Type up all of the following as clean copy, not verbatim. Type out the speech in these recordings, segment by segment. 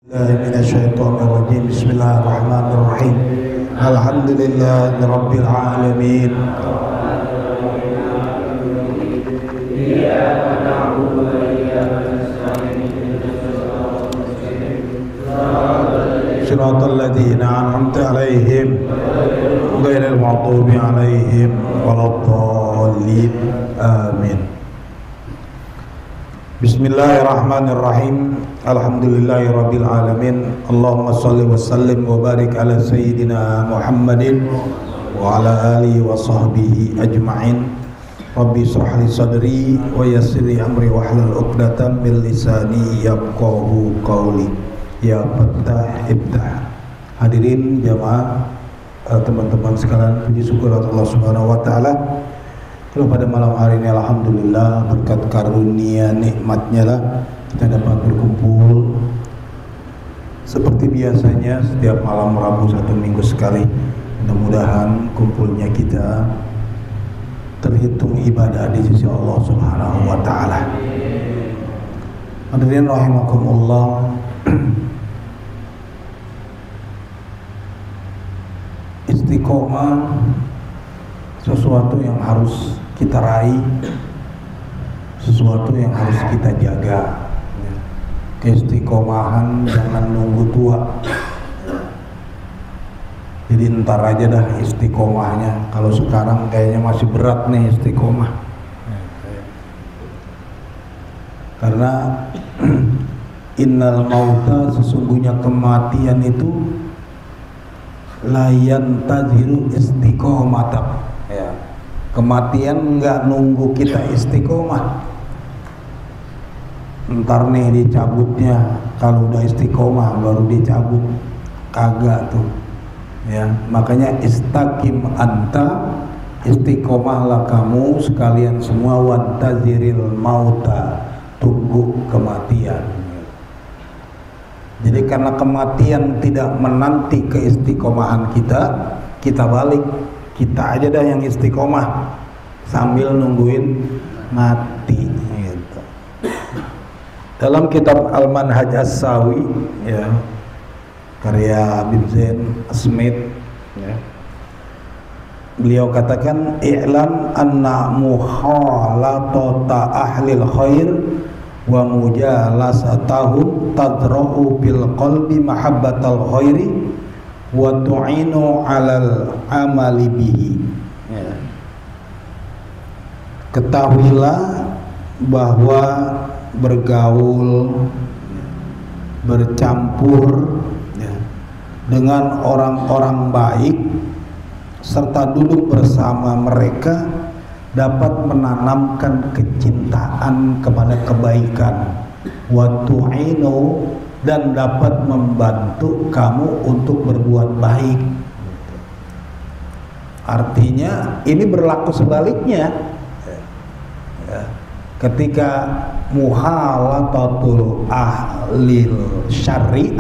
Minasyaitonirrajim. Bismillahirrahmanirrahim. Alhamdulillahirabbil alamin. Iyyaka na'budu wa iyyaka nasta'in. Shiratal ladzina an'amta 'alaihim ghairil maghdubi 'alaihim waladdallin. Amin. Bismillahirrahmanirrahim. Alhamdulillahirabbil alamin. Allahumma shalli wa sallim wa barik ala sayyidina Muhammadin wa ala alihi wa sahbihi ajma'in. Rabbi shrah li sadri wa yassir li amri wahlul 'uqdatam min lisani yafqahu qawli. Ya Fattah Iftah. Hadirin jamaah, teman-teman sekalian, puji syukur Allah Subhanahu wa taala. Kalau pada malam hari ini alhamdulillah berkat karunia nikmatnya lah kita dapat berkumpul seperti biasanya setiap malam Rabu satu minggu sekali. Mudah-mudahan kumpulnya kita terhitung ibadah di sisi Allah Subhanahu wa taala. Hadirin rahimakumullah. Istiqomah sesuatu yang harus kita raih, sesuatu yang harus kita jaga. Keistiqomahan jangan nunggu tua. Jadi ntar aja dah istiqomahnya. Kalau sekarang kayaknya masih berat nih istiqomah. Karena innal mauta, sesungguhnya kematian itu layan taziru istiqomata. Ya. Kematian nggak nunggu kita istiqomah. Ntar nih dicabutnya, kalau udah istiqomah baru dicabut, kagak tuh. Ya, makanya istaqim anta, istiqomahlah kamu sekalian semua, wantaziril mauta, tunggu kematian. Jadi karena kematian tidak menanti keistiqomahan kita, kita balik. Kita aja dah yang istiqomah sambil nungguin mati gitu. Dalam kitab Al-Manhaj As-Sawi, ya, karya Habib Zain Smith, ya, beliau katakan i'lam anna mukhalatata ahlil khair wa mujalasatahum tadra'u bil qalbi mahabbatal khairi wa tu'inu 'alal amali bihi. Ya. Ketahuilah bahwa bergaul, bercampur, ya, dengan orang-orang baik serta duduk bersama mereka dapat menanamkan kecintaan kepada kebaikan, wa tu'inu, dan dapat membantu kamu untuk berbuat baik. Artinya ini berlaku sebaliknya. Ya. Ketika muhalatatul ahli syarri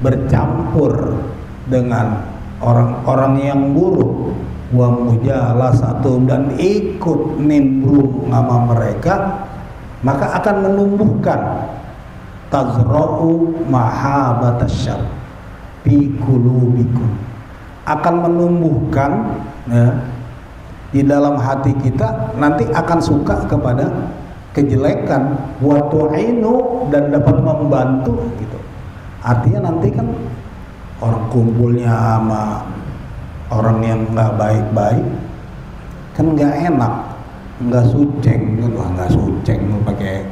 bercampur dengan orang-orang yang buruk, wa mujalasatuhum, dan ikut nimbrung sama mereka, maka akan menumbuhkan tazra'u mahabatasyar fi qulubikum, akan menumbuhkan, ya, di dalam hati kita nanti akan suka kepada kejelekan, wa tu'inu, dan dapat membantu gitu. Artinya nanti kan orang kumpulnya sama orang yang nggak baik-baik kan nggak enak, nggak suceng kan, nggak suceng pakai.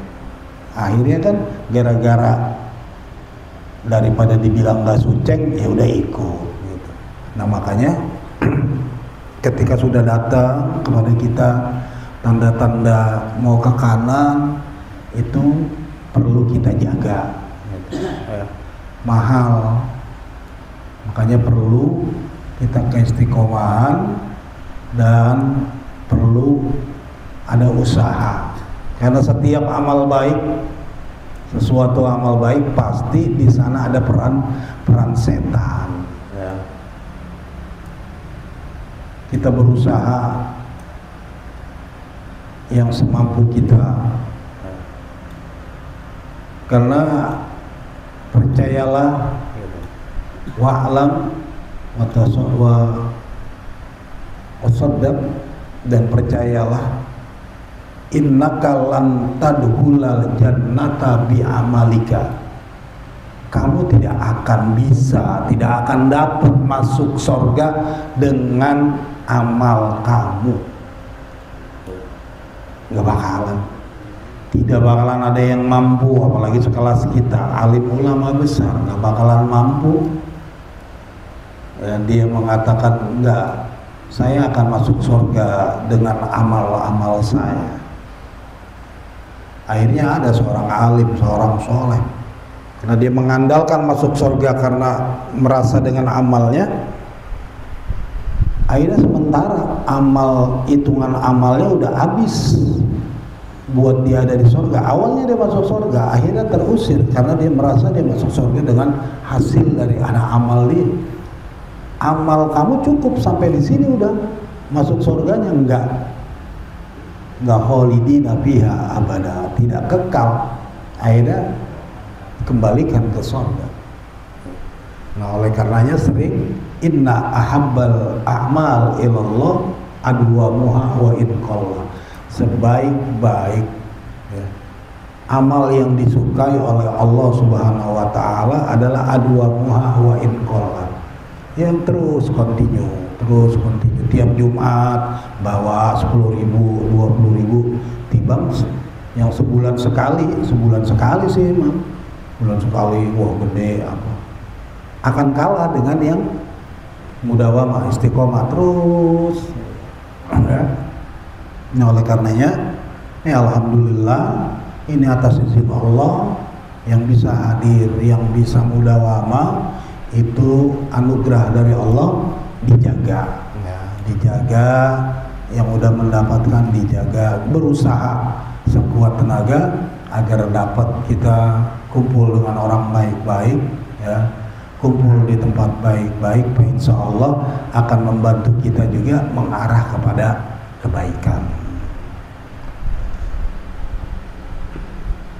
Akhirnya kan gara-gara daripada dibilang nggak suceng, ya udah ikut gitu. Nah makanya ketika sudah datang kepada kita tanda-tanda mau ke kanan, itu perlu kita jaga gitu. Mahal, makanya perlu kita keistiqomahan dan perlu ada usaha. Karena setiap amal baik, sesuatu amal baik pasti di sana ada peran setan. Ya. Kita berusaha yang semampu kita. Karena percayalah wa'lam wa wasaddaq, dan percayalah innaka lan tadkhulal jannata bi'amalika, kamu tidak akan bisa, tidak akan dapat masuk surga dengan amal kamu. Gak bakalan, tidak bakalan ada yang mampu, apalagi sekelas kita, alim ulama besar, gak bakalan mampu. Dan dia mengatakan enggak, saya akan masuk surga dengan amal-amal saya. Akhirnya ada seorang alim, seorang soleh, karena dia mengandalkan masuk surga karena merasa dengan amalnya. Akhirnya sementara hitungan amalnya udah habis buat dia ada di surga. Awalnya dia masuk surga, akhirnya terusir karena dia merasa dia masuk surga dengan hasil dari ada amal dia. Amal kamu cukup sampai di sini udah masuk surganya? Enggak kholidina fiha abada, tidak kekal. Akhirnya kembalikan ke surga. Nah, oleh karenanya sering inna ahabbal a'mal ilallah adwamuha wa in qalla, sebaik-baik amal yang disukai oleh Allah Subhanahu wa taala adalah adwamuha wa in qalla, yang terus continue tiap Jumat bawa 10.000 20.000 timbang yang sebulan sekali sih emang bulan sekali, wah gede apa, akan kalah dengan yang mudawamah istiqomah terus ya. Nah, oleh karenanya alhamdulillah ini atas izin Allah yang bisa hadir, yang bisa mudawamah, itu anugerah dari Allah, dijaga ya, dijaga, yang udah mendapatkan dijaga, berusaha sekuat tenaga agar dapat kita kumpul dengan orang baik-baik ya, kumpul di tempat baik-baik, insya Allah akan membantu kita juga mengarah kepada kebaikan.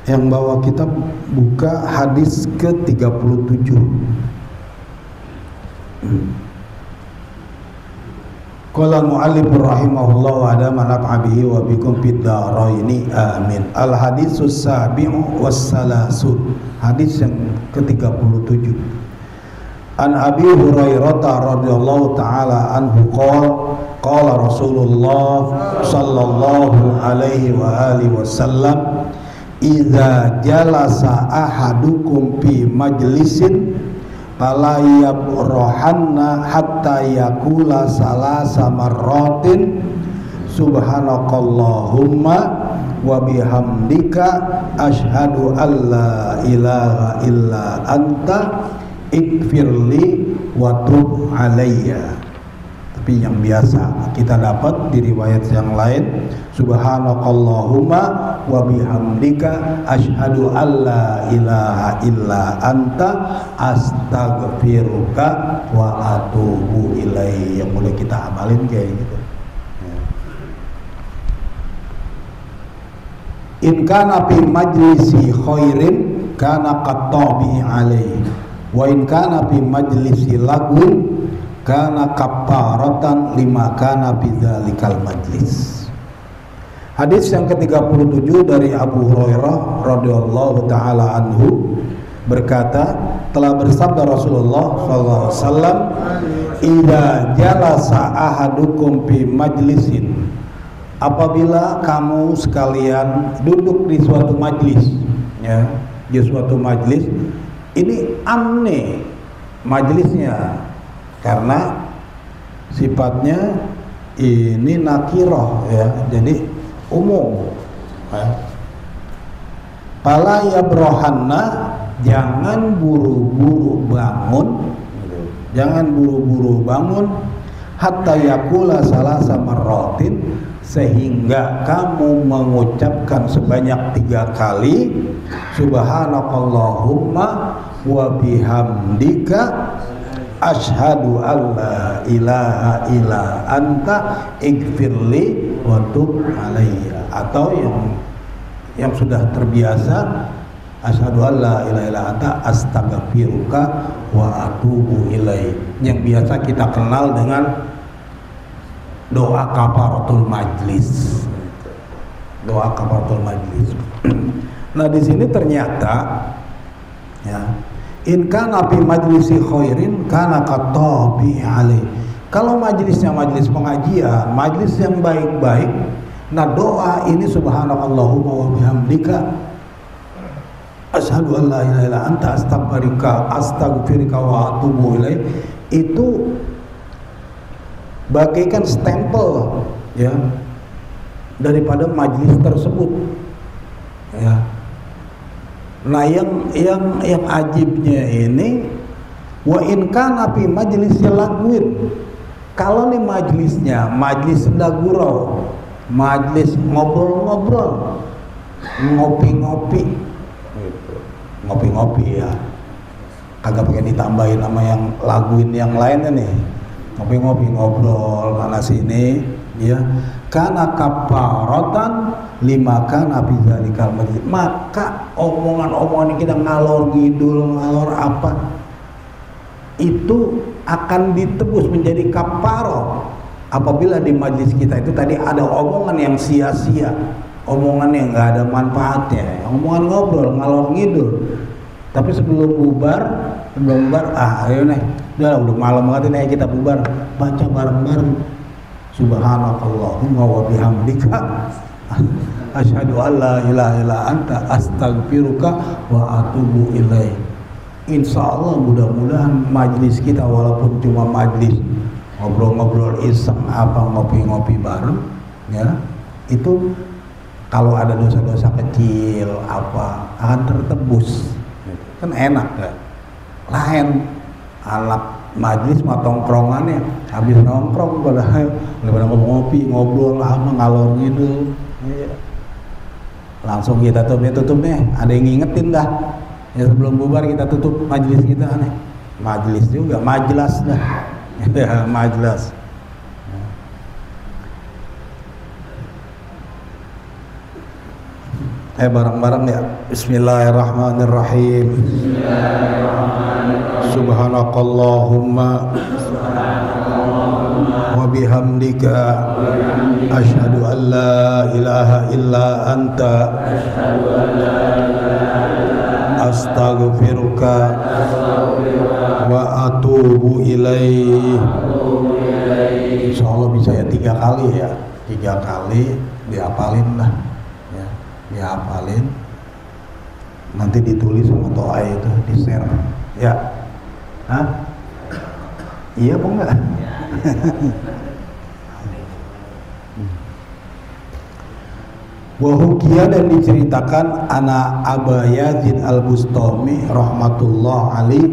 Yang bawa kita buka hadis ke-37. Qala al-mu'allif rahimahullah wa adama naf'a bihi wa bikum fid dharaini amin. Al hadisus sabi'u was salasun, hadis yang ke-37. An Abi Hurairah radhiyallahu taala anhu qala Rasulullah sallallahu alaihi wa alihi wasallam, idza jalasa ahadukum fi majlisin fala yabrohanna hatta yakula salasa marratin subhanakallahumma wa bihamdika asyhadu an la ilaha illa anta ikfirli wa tub alayya. Tapi yang biasa kita dapat di riwayat yang lain, subhanakallahumma wa bihamdika asyhadu an la ilaha illa anta astaghfiruka wa atubu ilaihi. Yang boleh kita amalin kayak gitu. In kana fi majlisi khairin kana qattabi alaihi wa in kana fi majlisi lagwin kana kafaratan lima kana bidzalikal majlis. Hadis yang ke-37 dari Abu Hurairah radhiyallahu taala anhu berkata, telah bersabda Rasulullah sallallahu alaihi wasallam, idza jalasa ahadukum fi majlisin, apabila kamu sekalian duduk di suatu majlis ya, di suatu majlis, ini amne majlisnya karena sifatnya ini nakiroh ya, jadi umum ya. Pala yabrohanna, jangan buru-buru bangun, jangan buru-buru bangun, hatta yakula salasa marratin, sehingga kamu mengucapkan sebanyak 3 kali subhanakallahumma wa bihamdika asyhadu an la ilaha illa anta ighfirli wa tub alayya, atau yang sudah terbiasa asyhadu an la ilaha illa anta astaghfiruka wa atubu ilaik, yang biasa kita kenal dengan doa kafaratul majlis. Doa kafaratul majlis. Nah, di sini ternyata ya, in kana fi majlisi khairin kana qatabi alaih. Kalau majlisnya majlis pengajian, majlis yang baik-baik, nah doa ini subhanakallahumma wa bihamdika asyhadu an la ilaha illa anta astaghfiruka wa atubu ilaik, itu bagaikan stempel ya daripada majlis tersebut ya. Nah, yang ajibnya ini, wa in kana fi majlis lagwin, kalau nih majlisnya majlis sendagurau, majlis ngobrol-ngobrol, ngopi-ngopi gitu. Ngopi-ngopi ya, kagak pakai ditambahin sama yang laguin yang lainnya nih, ngopi-ngopi ngobrol sana sini ya, kana kafaratan lima kana fi zalikal majlis, maka omongan-omongan kita ngalor ngidul, ngalor apa, itu akan ditebus menjadi kafarah apabila di majlis kita itu tadi ada omongan yang sia-sia, omongan yang nggak ada manfaatnya, omongan ngobrol ngalor ngidul. Tapi sebelum bubar ayo nih, udah malam banget nih, kita bubar, baca bareng-bareng subhanakallahumma wa bihamdika asyhadu an la ilaha illa anta astaghfiruka wa atubu ilaik. Insya Allah mudah-mudahan majlis kita walaupun cuma majlis ngobrol-ngobrol iseng apa, ngopi-ngopi bareng ya, itu kalau ada dosa-dosa kecil apa akan tertebus, kan enak ya. Lain anak majlis mah tongkrongannya, habis nongkrong pada ngopi ngobrol lama ngalor ngidul ya. Langsung kita tutup nih, ada yang ngingetin dah ya, sebelum bubar kita tutup majlis kita nih, majlis juga majlas dah ya, majlas. Bareng-bareng ya. Bismillahirrahmanirrahim. Subhanakallahumma wa bihamdika asyhadu an la ilaha illa anta astaghfiruka wa atubu ilaih. Insyaallah bisa ya 3 kali ya, 3 kali dihafalin lah ya, dihafalin, nanti ditulis sama doa itu, di share ya. Hah? Iya apa enggak? Wahukia, dan diceritakan anak Aba Yazid al-Bustami rahmatullah alaih,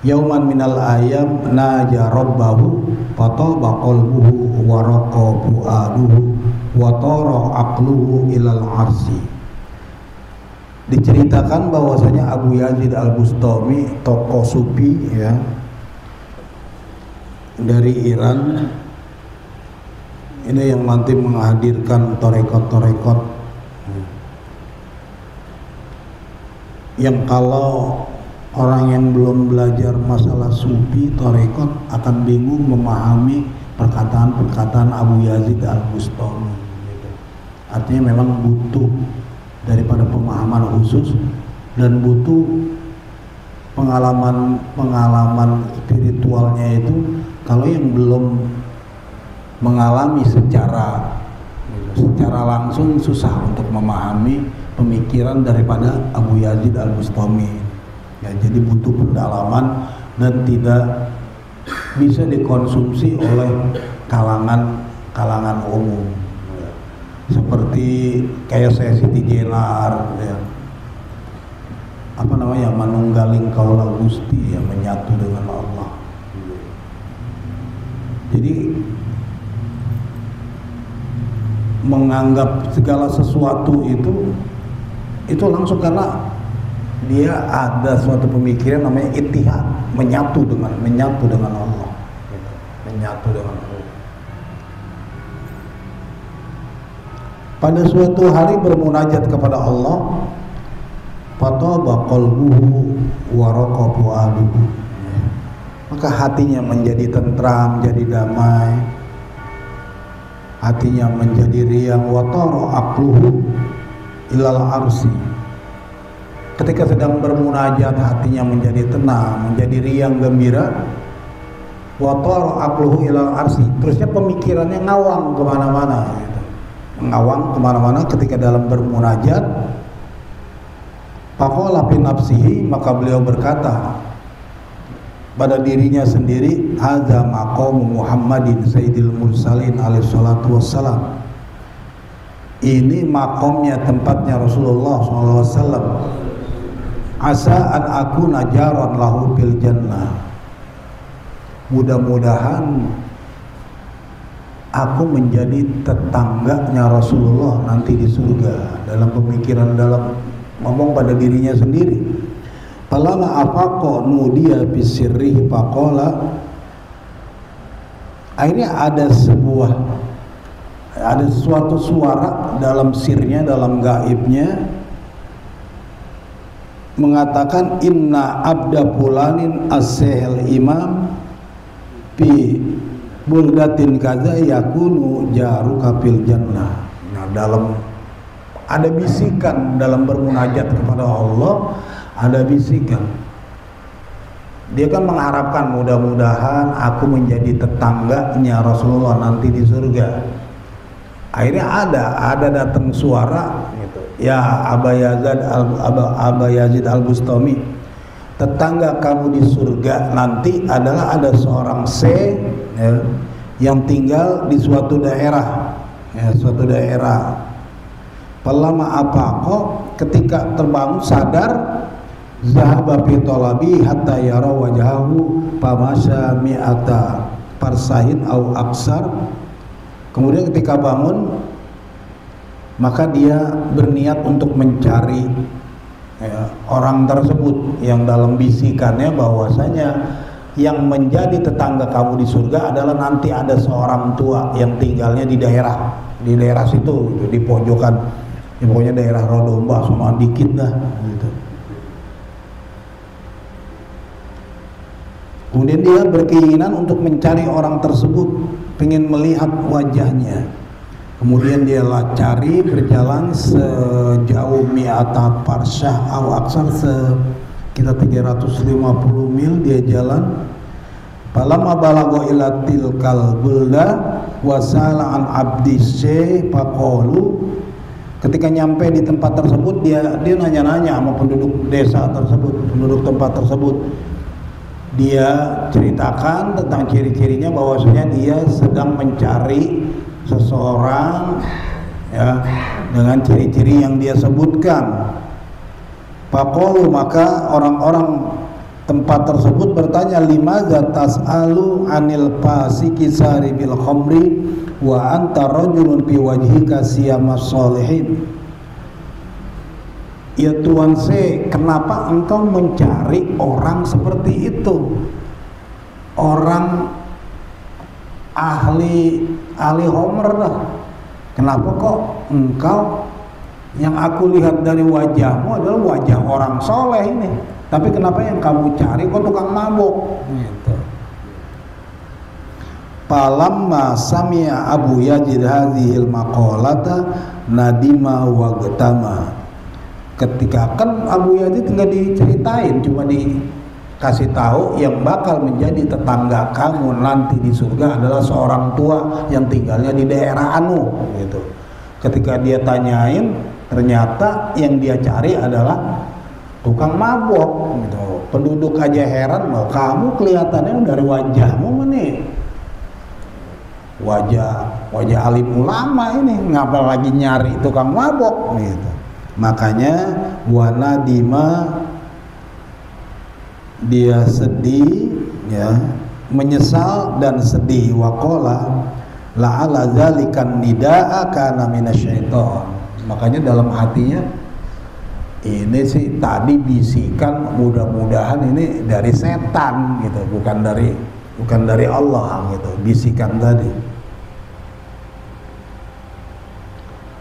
yauman minal ayam naja rabbahu fataba qalbuhu wa raqa fuaduhu wa tara aqluhu ilal arsi. Diceritakan bahwasanya Abu Yazid al-Bustami, tokoh sufi ya dari Iran ini, yang nanti menghadirkan torekot-torekot yang kalau orang yang belum belajar masalah sufi torekot akan bingung memahami perkataan-perkataan Abu Yazid al-Bustami gitu. Artinya memang butuh daripada pemahaman khusus dan butuh pengalaman spiritualnya itu. Kalau yang belum mengalami secara langsung susah untuk memahami pemikiran daripada Abu Yazid al-Bustami ya, jadi butuh pendalaman dan tidak bisa dikonsumsi oleh kalangan umum ya. Seperti kayak saya Siti Jenar ya, apa namanya, manunggaling kaula Gusti yang menyatu dengan Allah. Jadi menganggap segala sesuatu itu langsung karena dia ada suatu pemikiran namanya ittihad, menyatu dengan Allah, menyatu dengan Allah. Pada suatu hari bermunajat kepada Allah, fataba qalbuhu wa raqa fuaduhu, maka hatinya menjadi tentram, jadi damai, hatinya menjadi riang, wa tara aqluhu ilal arsi, ketika sedang bermunajat hatinya menjadi tenang, menjadi riang gembira, wa tara aqluhu ilal arsi, terusnya pemikirannya ngawang kemana-mana gitu. Ngawang kemana-mana ketika dalam bermunajat. Faqala fi nafsihi, maka beliau berkata pada dirinya sendiri, hadza maqamu Muhammadin sayyidil mursalin alaihi salatu wassalam, ini makomnya, tempatnya Rasulullah SAW. Asa an aku najaran lahu bil jannah, mudah-mudahan aku menjadi tetangganya Rasulullah nanti di surga. Dalam pemikiran, dalam ngomong pada dirinya sendiri. Falama afaqa nudiya bisirrihi faqala, akhirnya ada suatu suara dalam sirnya, dalam gaibnya mengatakan, inna abda fulanin as-sehel imam bi buldatin kaza yakunu jaruka fil jannah. Nah, dalam ada bisikan dalam bermunajat kepada Allah, ada bisikan. Dia kan mengharapkan mudah-mudahan aku menjadi tetangganya Rasulullah nanti di surga. Akhirnya ada datang suara gitu. Ya Aba Yazid Al-Bustami, tetangga kamu di surga nanti adalah ada seorang ya, yang tinggal di suatu daerah, ya, suatu daerah. Pelama apa kok ketika terbangun sadar, zahaba fi talabi hatta yara wajhahu famasya mi'ata farsahin au aksar. Kemudian ketika bangun, maka dia berniat untuk mencari ya, orang tersebut yang dalam bisikannya bahwasanya yang menjadi tetangga kamu di surga adalah nanti ada seorang tua yang tinggalnya di daerah situ gitu, di pojokan. Ya, pokoknya daerah Rodomba sama dikit dah gitu. Kemudian dia berkeinginan untuk mencari orang tersebut, pengen melihat wajahnya. Kemudian dia cari, berjalan sejauh mi'ata farsyah au aksar, sekitar 350 mil dia jalan. Falamma balagha ila tilkal bulda wa sala an abdi syekh faqalu, ketika nyampe di tempat tersebut dia nanya-nanya sama penduduk desa tersebut, penduduk tempat tersebut. Dia ceritakan tentang ciri-cirinya bahwasanya dia sedang mencari seseorang ya, dengan ciri-ciri yang dia sebutkan. Faqalu, maka orang-orang tempat tersebut bertanya, limaza tas'alu anil fasiki saribil khamri wa anta rajulun fi wajhika siyamas sholihin. Ya Tuhan kenapa engkau mencari orang seperti itu, orang ahli homer dah? Kenapa kok engkau, yang aku lihat dari wajahmu adalah wajah orang soleh ini, tapi kenapa yang kamu cari kok tukang mabuk gitu. Falamma sami'a Abu Yazid hadhil maqalata nadima wa ghtama. Ketika kan Abu Yazid nggak diceritain, cuma dikasih tahu yang bakal menjadi tetangga kamu nanti di surga adalah seorang tua yang tinggalnya di daerah anu gitu. Ketika dia tanyain, ternyata yang dia cari adalah tukang mabok gitu. Penduduk aja heran, loh kamu kelihatannya dari wajahmu nih wajah alim ulama ini, ngapa lagi nyari tukang mabok gitu. Makanya wanadima, dia sedih ya, menyesal dan sedih. Waqala la'ala dzalikan nidaa kana minasyaiton. Makanya dalam hatinya, ini sih tadi bisikan, mudah-mudahan ini dari setan gitu, bukan dari Allah gitu, bisikan tadi.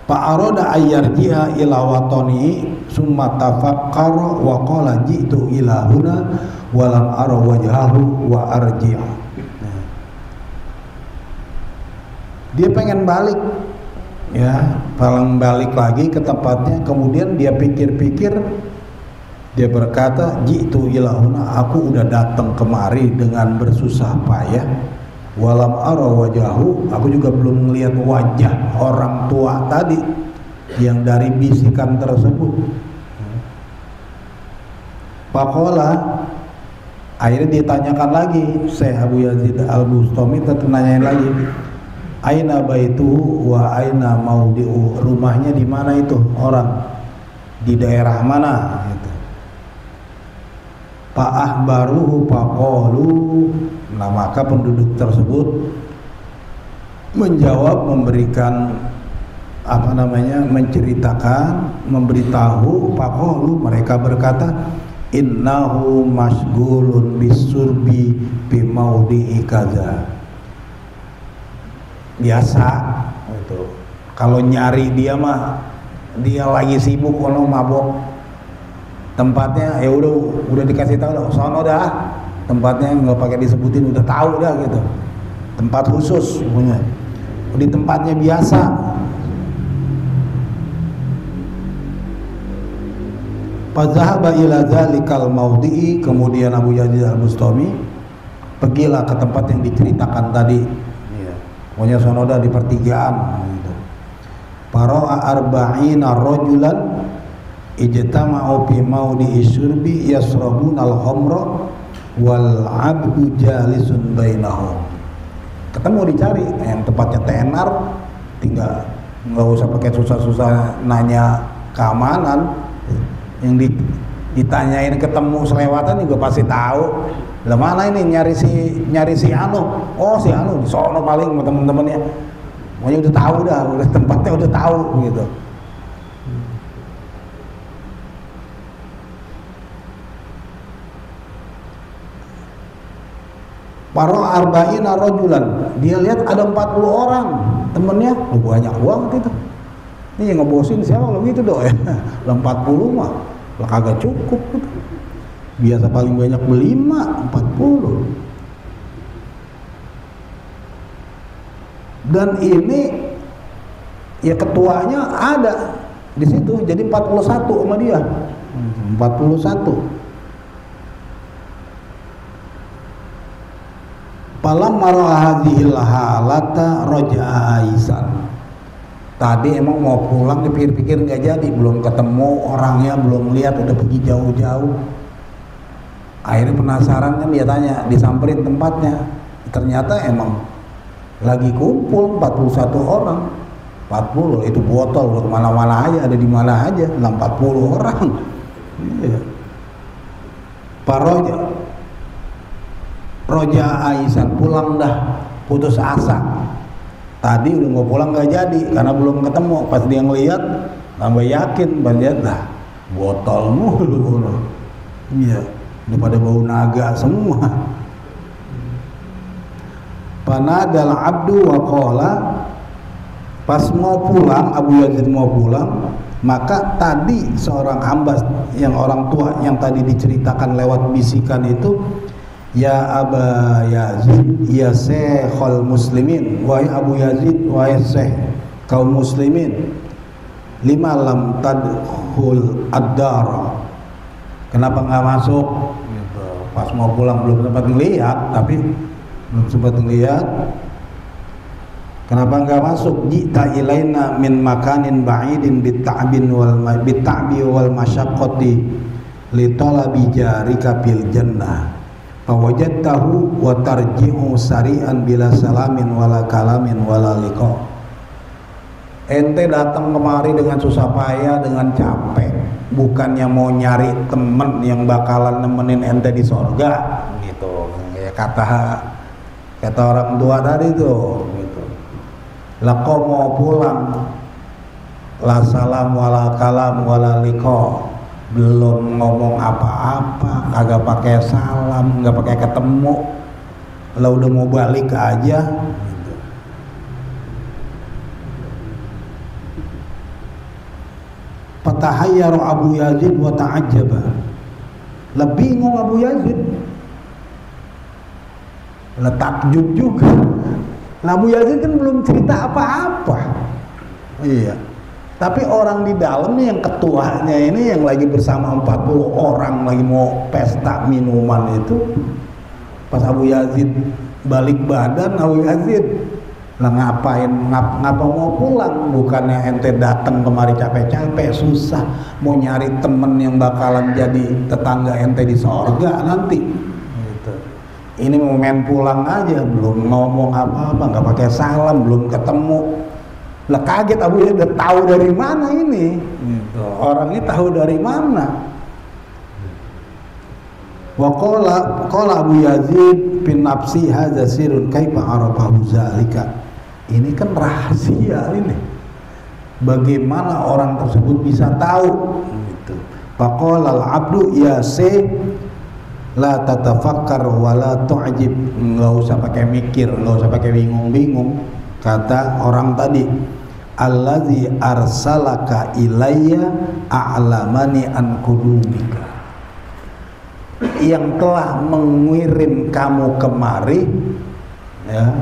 Fa'aroda ayyarji'a ila watoni summa tafakkara wa qala ji'tu ila huna wa lam ara wajhahu wa arji'a. Dia pengen balik, ya, pengen balik lagi ke tempatnya. Kemudian dia pikir-pikir, dia berkata, ji'tu ila huna, aku udah datang kemari dengan bersusah payah. Walam ara wajahu, aku juga belum melihat wajah orang tua tadi yang dari bisikan tersebut. Pakola, akhirnya ditanyakan lagi, Syekh Abu Yazid Al-Bustami nanyain lagi, aina baituhu wa aina maudi'u, rumahnya di mana itu orang, di daerah mana? Gitu. Fa'ahbaruhu faqalu, nah maka penduduk tersebut menjawab, memberikan menceritakan, memberitahu. Faqalu, mereka berkata, innahu masghulun bisurbi bi maudhi'i kadza. Biasa itu. Kalau nyari dia mah dia lagi sibuk, kalau mabok. Tempatnya ya udah dikasih tahu dah, sono dah. Tempatnya nggak pakai disebutin, udah tahu dah gitu. Tempat khusus punya. Di tempatnya biasa. Fadzahaba ila dzalikal maudhi'i, kemudian Abu Yazid Al-Bustami pergilah ke tempat yang diceritakan tadi. Iya. Pokoknya sono dah di pertigaan gitu. Fara'a arba'ina rajulan ijtama'u fi maudhi'i syurbi yasrabuna al-khamra wal 'abdu jalisun bainahum. Ketemu dicari yang tempatnya tenar, tinggal nggak usah pakai susah-susah nanya keamanan. Yang ditanyain ketemu selewatan juga pasti tahu. Lah mana ini nyari si Anu? Oh si Anu di sono paling sama temen-temennya. Pokoknya udah tahu dah, udah tempatnya udah tahu gitu. Para arba'ina rajulan, dia lihat ada 40 orang temennya, banyak banget itu. Ini yang ngebosin siapa kalau gitu dong ya. 40 mah lah kagak cukup gitu. Biasa paling banyak berlima, 40. Dan ini ya ketuanya ada di situ, jadi 41 sama dia. 41. Palam marah hadhil halata roja'a Aisan. Tadi emang mau pulang, dipikir-pikir nggak jadi, belum ketemu orangnya, belum lihat, udah pergi jauh-jauh. Akhirnya penasaran kan, dia tanya, disamperin tempatnya. Ternyata emang lagi kumpul 41 orang. 40 itu botol buat mana-mana aja, ada di mana aja, 40 orang. Iya. Paroja Roja Aisyah, pulang dah, putus asa. Tadi udah mau pulang nggak jadi karena belum ketemu. Pas dia ngeliat tambah yakin, banget lah botol mulu. Iya, udah pada bau naga semua. Panadal abdu wa qala, pas mau pulang, Abu Yazid mau pulang, maka tadi seorang hamba yang orang tua yang tadi diceritakan lewat bisikan itu, ya Aba Yazid, ya Syekhul Muslimin, wahai Abu Yazid, wahai Syekh kaum muslimin, lima lam tadkhul ad-dar, kenapa nggak masuk gitu. Pas mau pulang belum sempat ngeliat, kenapa nggak masuk? Jita ilaina min makanin ba'idin bitta'bi wal masyaqqati li talabi jarika bil jannah fawajadtahu wa tarji'u sari'an bila salamin wala kalamin wala liqa. Ente datang kemari dengan susah payah, dengan capek, bukannya mau nyari temen yang bakalan nemenin ente di sorga gitu ya, kata orang tua tadi tuh gitu. Lah kok mau pulang, la salam wala kalam wala liqa, belum ngomong apa-apa, kagak pakai salam, nggak pakai ketemu, lah udah mau balik aja gitu. Fatahayyaru Abu Yazid wa ta'ajjaba. Lah bingung Abu Yazid. Lah takjub juga. Lah Abu Yazid kan belum cerita apa-apa. Iya. Tapi orang di dalam nih yang ketuanya ini yang lagi bersama 40 orang lagi mau pesta minuman itu. Pas Abu Yazid balik badan, Abu Yazid lah ngapain ngapa mau pulang, bukannya ente datang kemari capek-capek susah mau nyari temen yang bakalan jadi tetangga ente di sorga nanti gitu. Ini mau main pulang aja, belum ngomong apa-apa, nggak pakai salam, belum ketemu. Lah kaget Abu Yazid, udah tahu dari mana ini gitu. Orang ini tahu dari mana. Wa qala Abu Yazid bin nafsi hadza sirrun kaifa arafahu zalika. Ini kan rahasia ini. Bagaimana orang tersebut bisa tahu gitu. Faqala al-'abdu ya la tatafakkar wa la tu'jib. Enggak usah pakai mikir, enggak usah pakai bingung-bingung. Kata orang tadi, allazi arsalaka ilayya a'lamani an qudumika. Yang telah mengirim kamu kemari, ya,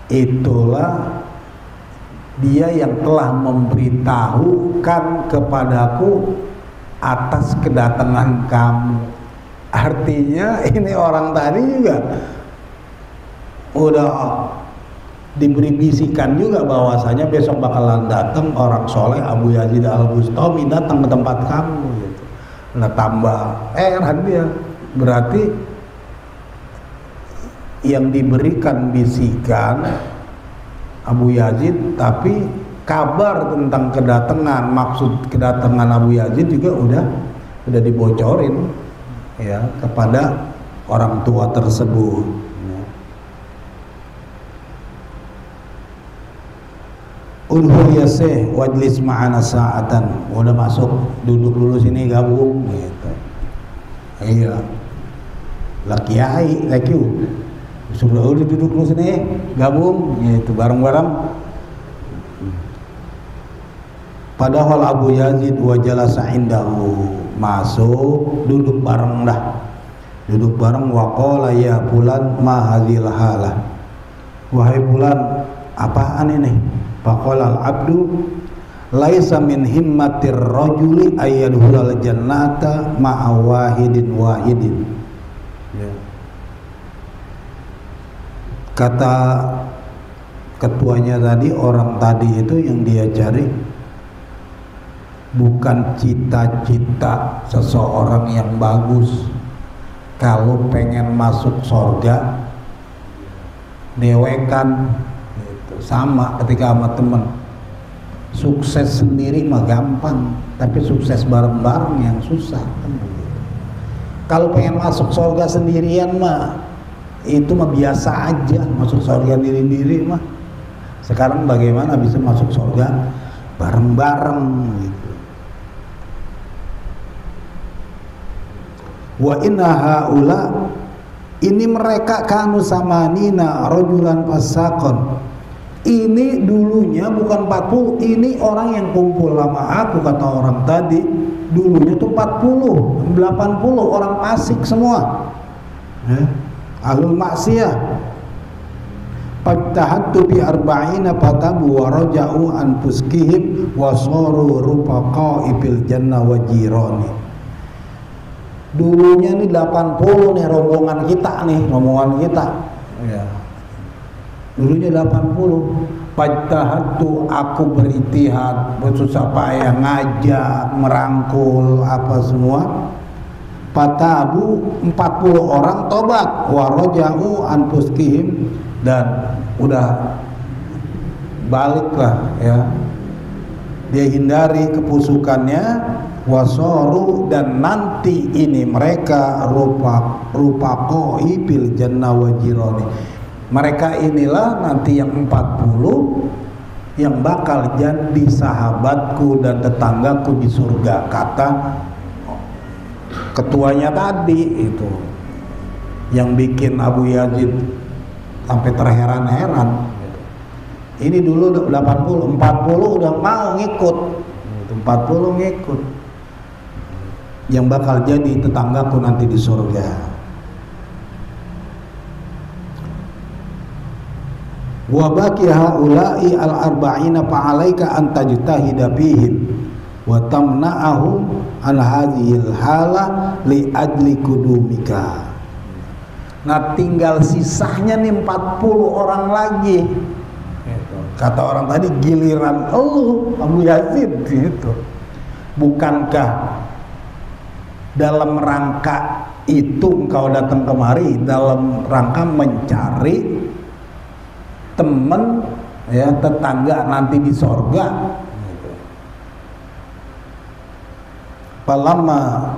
itulah dia yang telah memberitahukan kepadaku atas kedatangan kamu. Artinya ini orang tadi juga udah diberi bisikan juga bahwasanya besok bakalan datang orang soleh Abu Yazid Al-Bustami datang ke tempat kamu gitu. Nah tambah heran dia, berarti yang diberikan bisikan Abu Yazid, tapi kabar tentang kedatangan, maksud kedatangan Abu Yazid juga udah dibocorin ya kepada orang tua tersebut. Udhul ya Syekh wajlis ma'ana sa'atan. Udah masuk, duduk dulu sini gabung gitu. Iya. Lah kiai, laki sudah udah duduk dulu sini gabung gitu bareng-bareng. Padahal Abu Yazid wa jalasa indahu, masuk duduk bareng dah. Duduk bareng wa qala ya fulan ma hadzal halah. Wahai fulan, apaan ini? Faqala al-'abdu laisa min himmatir rajuli ayyadkhulal jannata ma'a wahidin. Ya. Kata ketuanya tadi, orang tadi itu yang dia cari bukan cita-cita seseorang yang bagus. Kalau pengen masuk surga dewekan gitu. Sama ketika sama temen, sukses sendiri mah gampang, tapi sukses bareng-bareng yang susah kan begitu. Kalau pengen masuk surga sendirian mah itu mah biasa aja, masuk surga diri-diri mah. Sekarang bagaimana bisa masuk surga bareng-bareng gitu. Wa inna haula, ini mereka kanu samanina rajulan fasaqon. Ini dulunya bukan 40, ini orang yang kumpul sama aku, kata orang tadi. Dulunya tuh 40, 80 orang fasik semua. Ahlul maksiyah. Fattahattu bi arba'ina fatabu wa raja'u an fuskihim wa saru rufaqa'i fil jannah wa jirani. Dulunya nih 80 nih rombongan kita ya. Dulunya 80. Fattahattu, aku beritihad, bersusah payah ngajak, merangkul apa semua. Fatabu, 40 orang tobat, wa raja'u an fuskihim, dan udah baliklah ya, dia hindari kepusukannya. Wasoru, dan nanti ini mereka rupaqoi bil jannah wa jirani. Mereka inilah nanti yang 40 yang bakal jadi sahabatku dan tetanggaku di surga, kata ketuanya tadi itu, yang bikin Abu Yazid sampai terheran-heran. Ini dulu 80, 40 udah mau ngikut. 40 ngikut. Yang bakal jadi tetanggaku nanti di surga. Wa baqi haula'i al-arba'ina fa'alaika an tajtahida fihim wa tamna'ahum an hadhil hala li ajli kudumika. Nah, tinggal sisanya nih 40 orang lagi. Kata orang tadi, giliran Abu Yazid gitu. Bukankah dalam rangka itu engkau datang kemari dalam rangka mencari teman ya, tetangga nanti di sorga. Falamma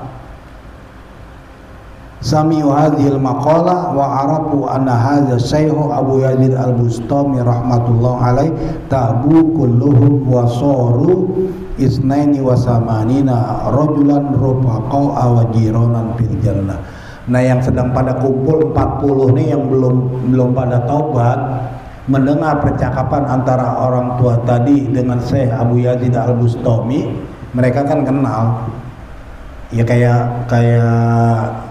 sami'u hadhil maqala wa arafu anna hadha syaihu Abu Yazid al-Bustami rahmatullah alaih tabu kulluhum wa saru isnaini wa samanina rajulan rufaqa wa jiranan fil jannah. Nah, yang sedang pada kumpul 40 nih yang belum pada taubat, mendengar percakapan antara orang tua tadi dengan Syekh Abu Yazid al-Bustami. Mereka kan kenal ya, kayak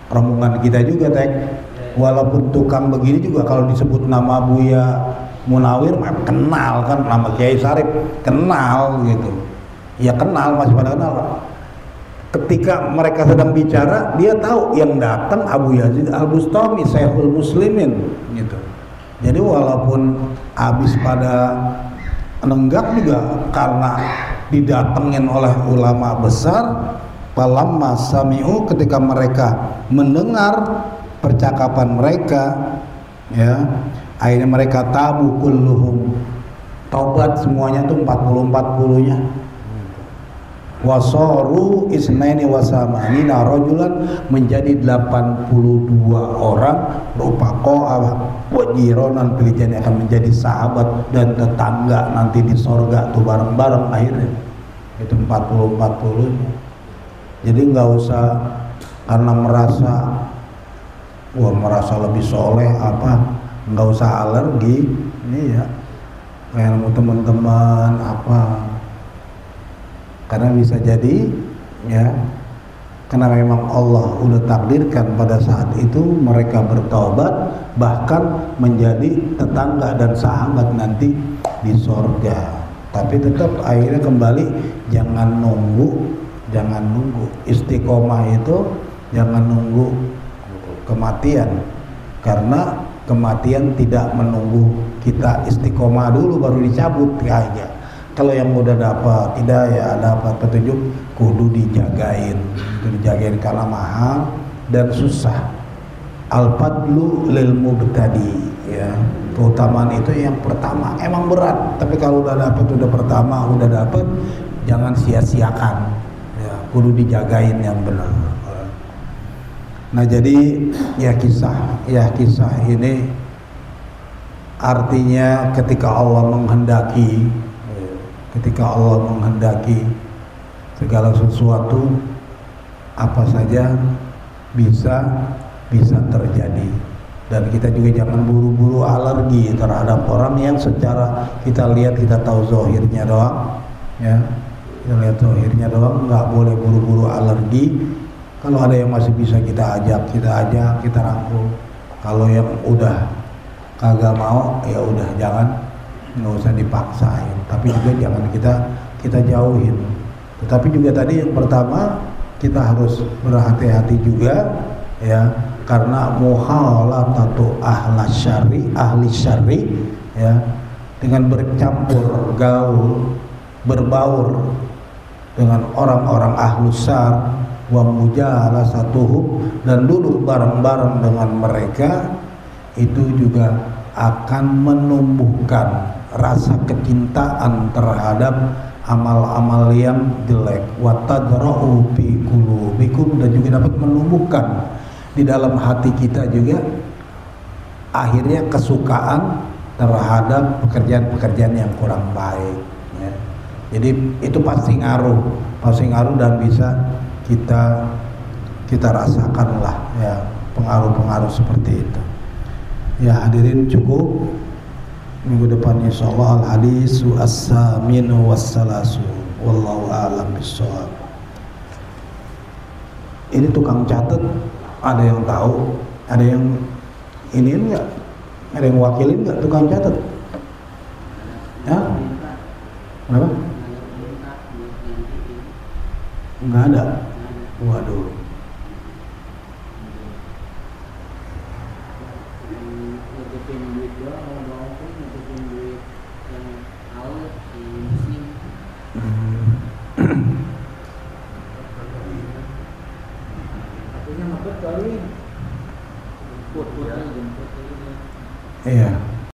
rombongan kita juga, Tek. Walaupun tukang begini juga kalau disebut nama Buya Munawir kenal kan, nama Kiai Sarip kenal gitu. Ya kenal, masih pada kenal. Ketika mereka sedang bicara, dia tahu yang datang Abu Yazid al-Bustami, Syekhul Muslimin gitu. Jadi walaupun habis pada nenggak juga karena didatengin oleh ulama besar. Falamma sami'u, ketika mereka mendengar percakapan mereka ya, akhirnya mereka tabu kulluhum, taubat semuanya tuh 40-40-nya. Wasoru isnaini wasamanina rajulan, menjadi 82 orang, rupaqo wajironan pilihan akan menjadi sahabat dan tetangga nanti di sorga tuh bareng-bareng. Akhirnya itu 40-40-nya. Jadi nggak usah karena merasa lebih soleh apa, nggak usah alergi ini ya, kayak teman-teman apa, karena bisa jadi ya, karena memang Allah udah takdirkan pada saat itu mereka bertaubat bahkan menjadi tetangga dan sahabat nanti di sorga. Tapi tetap akhirnya kembali, jangan nunggu istiqomah itu, jangan nunggu kematian, karena kematian tidak menunggu kita istiqomah dulu baru dicabut aja. Kalau yang udah dapat hidayah, dapat petunjuk, kudu dijagain karena mahal dan susah. Al-fadlu lil mubtadi ya, keutamaan itu yang pertama emang berat, tapi kalau udah dapat, udah pertama udah dapat, jangan sia-siakan. Kudu dijagain yang benar. Nah, jadi ya kisah ini artinya ketika Allah menghendaki segala sesuatu apa saja bisa terjadi. Dan kita juga jangan buru-buru alergi terhadap orang yang secara kita lihat, kita tahu zahirnya doang ya. Kita lihat akhirnya doang, nggak boleh buru-buru alergi. Kalau ada yang masih bisa kita ajak, kita rangkul. Kalau yang udah kagak mau, ya udah nggak usah dipaksain. Tapi juga jangan kita jauhin. Tetapi juga tadi yang pertama, kita harus berhati-hati juga ya, karena muhalatatu ahli syarri ya, dengan bercampur gaul, berbaur dengan orang-orang ahlus syar, wa mujalasatuhum, dan duduk bareng-bareng dengan mereka, itu juga akan menumbuhkan rasa kecintaan terhadap amal-amal yang jelek. Wa tadra'u fi qulubikum, dan juga dapat menumbuhkan di dalam hati kita juga akhirnya kesukaan terhadap pekerjaan-pekerjaan yang kurang baik ya. Jadi itu pasti ngaruh dan bisa kita rasakan lah ya, pengaruh-pengaruh seperti itu. Ya hadirin, cukup. Minggu depan insyaallah al-hadisu as-saminu was-salasun. Wallahu a'lam bishawab. Ini tukang catat, ada yang tahu, ada yang ini enggak, ada yang wakilin enggak tukang catat? Ya? Kenapa? Enggak ada. Waduh. Iya.